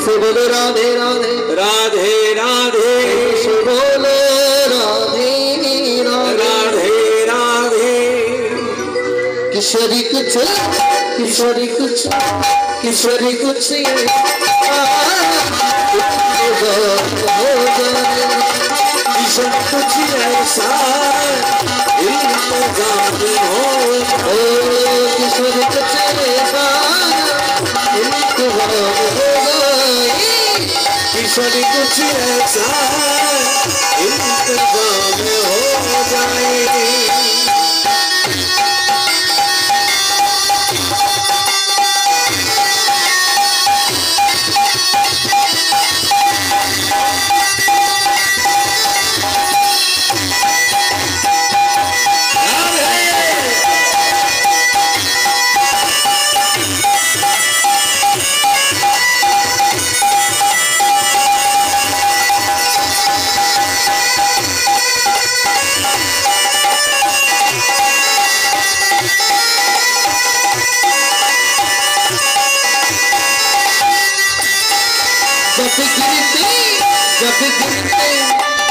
से बोलो राधे राधे राधे राधे से बोलो राधे राधे राधे किशोरी कुछ किशोरी कुछ किशोरी कुछ किशोर कुछ ऐसा इंतजाम हो किशोरी कुछ ऐसा इंतजाम हो किशोर कुछ ऐसा इंतजाम हो जाए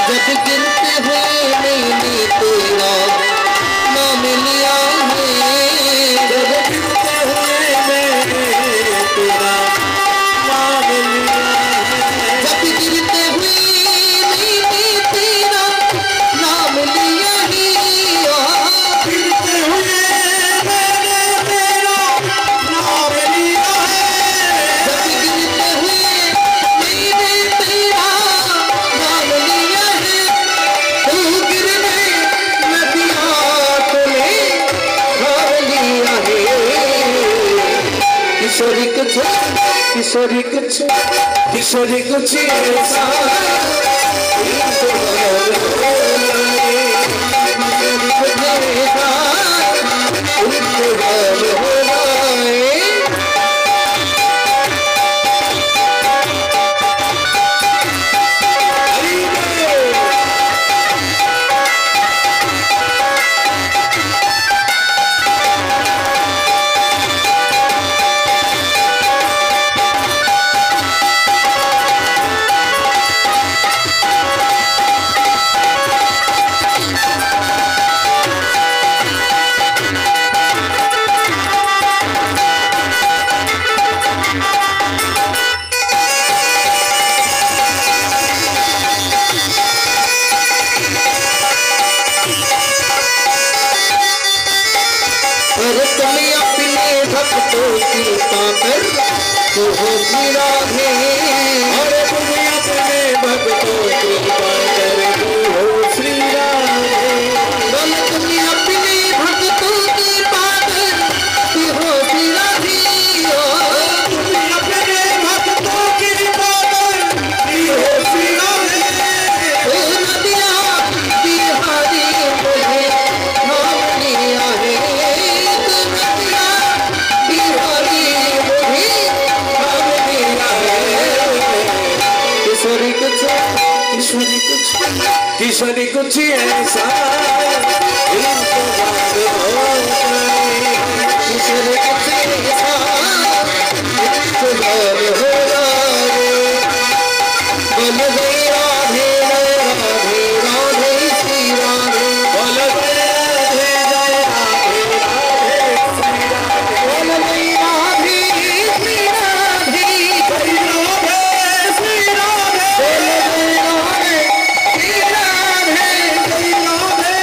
जब गिरते हुए मैंने तेरा नाम लिया है जब गिरते हुए मैंने तेरा नाम लिया है जब गिरते हुए मैंने तेरा नाम लिया है गिरते हुए मैंने तेरा नाम लिया है जब गिरते हुए मैंने तेरा नाम लिया है तू गिरने नदियाँ तुमने नाम लिया है किशोरी कुछ किशोरी कुछ किशोरी कुछ ऐसा भक्तों की ताकत तो हो राधे अरे तुम अपने भक्तों की ताकत तू हो श्री राधे तुम अपने भक्तों की ताकत तो हो श्री राधे तुम अपने भक्तों की ताकत तू हो श्री राधे ओ नदिया बिहारी मुझे नाम लिया है किशोरी कुछ किशोरी कुछ ऐसा इंतजार हो जाए किशोरी कुछ ऐसा इंतजार हो जाए बोल गई राधे राधे राधे श्री राधे बोल राधे जय राधे राधे श्री राधे बोल गई राधे श्री राधे श्री राधे श्री राधे बोल गई राधे श्री राधे श्री राधे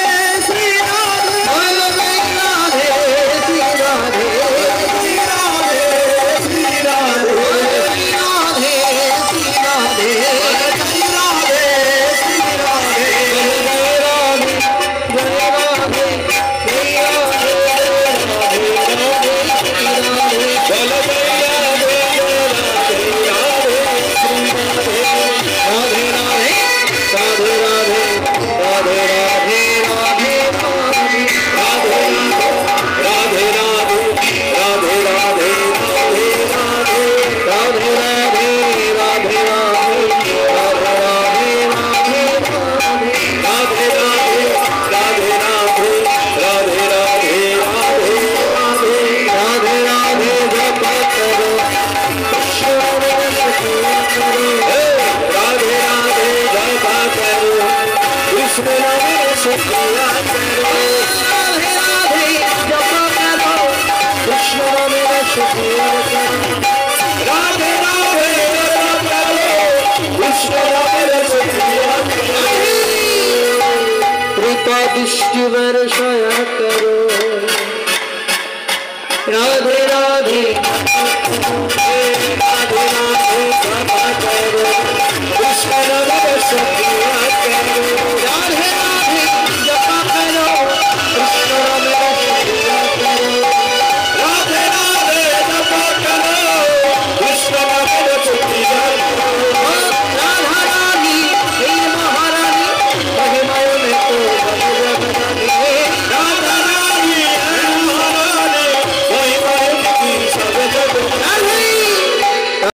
दृष्टि वर्षया करो राधे राधे राधे राधे कृपा करो